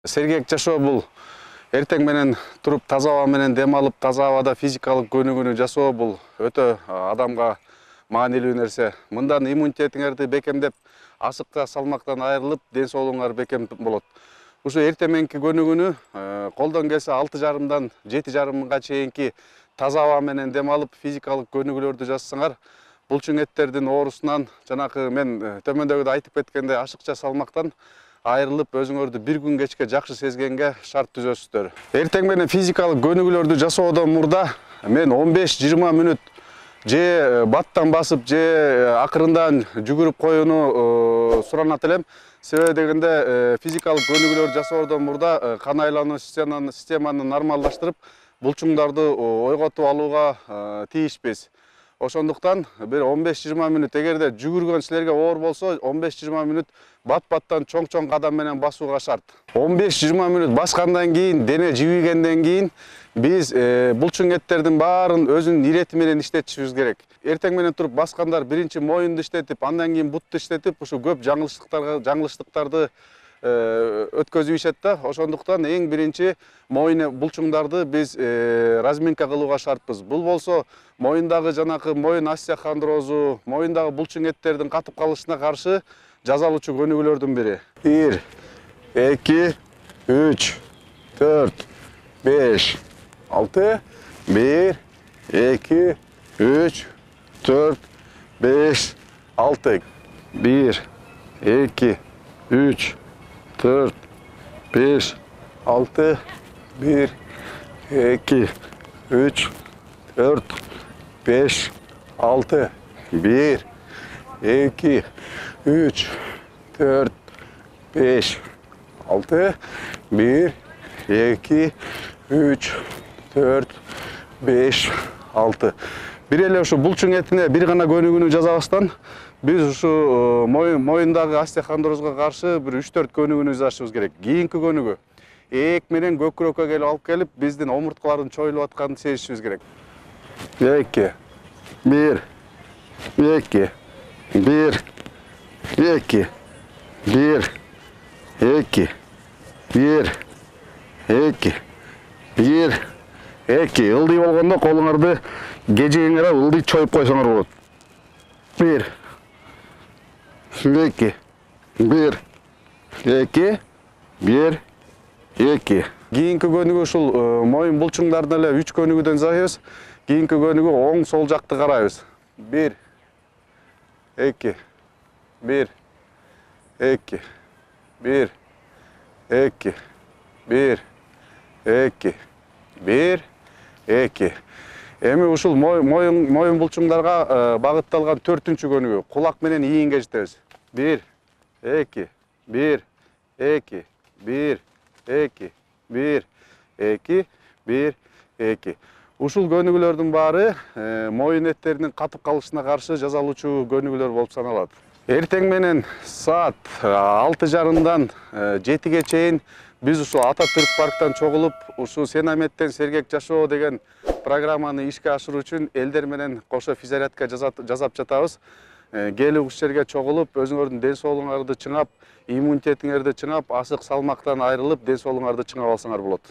Сергек жашоо бул эртең менен туруп таза аба менен дем алып, таза абада физикалык көнүгүүнү жасоо бул өтө адамга маанилүү нерсе. Мындан иммунитетиңерди бекемдеп, асыкка салмактан айрылып, ден соолугуңар бекем болот. Ушу эртең мененки көнүгүүнү колдон келсе 6,5-дан 7,5 мыңга чейинки таза аба менен дем алып, физикалык көнүгүүлөрдү жасасаңар, булчуң эттердин оорусунан, жанакы мен төмөндөгүдө айтып кеткендей ашыкча салмактан айрылып, өзүңөрдү bir күн кечке жакшы сезгенге шарт түзөсүздөр. Эртең менен физикалык көнүгүүлөрдү жасоодон мурда мен 15-20 мүнөт же баттан басып, же акырындан жүгүрүп коюуну суранат элем. Себеби дегенде физикалык көнүгүүлөр жасоодон мурда кан айлануу системаны нормалдаштырып, булчуңдарды ойготуп алууга тийишпиз. Ошондуктан бир 15-20 мүнөт, эгерде жүгүргөн силерге оор болсо, 15-20 мүнөт бат-баттан чоң кадам менен басууга шарт. 15-20 мүнөт баскандан кийин, дене жибигенден кийин биз булчуң эттердин баарын өзүнүн ирети менен иштетишибиз керек. Эртең менен туруп баскандар биринчи моюнду иштетип, андан кийин бутту иштетип, ушу көп жаңылыштыктарды өткөзүп ишет да. Ошондуктан эң биринчи моюн булчуңдарды биз разминка кылууга шартпыз. Бул болсо моюндагы жанакы моюн остеохондрозу, моюндагы булчуң эттердин катып калышына каршы жазалуучу көнүгүүлөрдүн бири. 1, 2, 3, 4, 5, 6, 1, 2, 3, 4, 5, 6. 1, 2, 3, 4, 5, 6, 1, 2, 3, 4, 5, 6, 1, 2, 3, 4, 5, 6, 1, 2, 3, 4, 5, 6. Бир эле ушу булчуң этине бир гана көнүгүүнү жасабастан, биз ушу моюндагы остеохондрозго каршы бир 3-4 көнүгүүнү жасашыбыз керек. Кийинки көнүгүү ээк менен көкүрөккө алып келип, биздин омурткалардын чоюлуп атканын сезишибиз керек. 2, 1, 2, 1, 2, 1, 2, 1, 2, 1, 2. Ылдый болгондо колуңарды кежегиңер ылдый чоюп койсоңор болот. 1, 2, 1, 2, 1, 2. Кийинки көнүгүү ушул моюн булчуңдарын эле 3 көнүгүүдөн жасайбыз. Кийинки көнүгүү оң сол жакты карайбыз. 1, 2, 1, 2, 1, 2, 1, 2, 1, 2. Эми ушул моюн булчуңдарга багытталган 4-үнчү көнүгүү кулак менен ийинге жетебиз. 1, 2, 1, 2, 1, 2, 1, 2, 1, 2. Ушул көнүгүүлөрдүн баары моюн эттеринин катып калышына каршы жазалуучу көнүгүүлөр болуп саналат. Эртең менен саат 6:30-дан 7-ге чейин биз ушул Ататүрк парктан чогулуп, ушул Сенаметтен Сергек жашоо деген программаны ишке ашыруу үчүн элдер менен кошо физзарядка жасап жатабыз. Келип ушул жерге чогулуп, өзүңөрдүн ден соолугуңарды чыңап, иммунитетиңерди чыңап, асык салмактан айрылып, ден соолугуңарды чыңап алсаңар болот.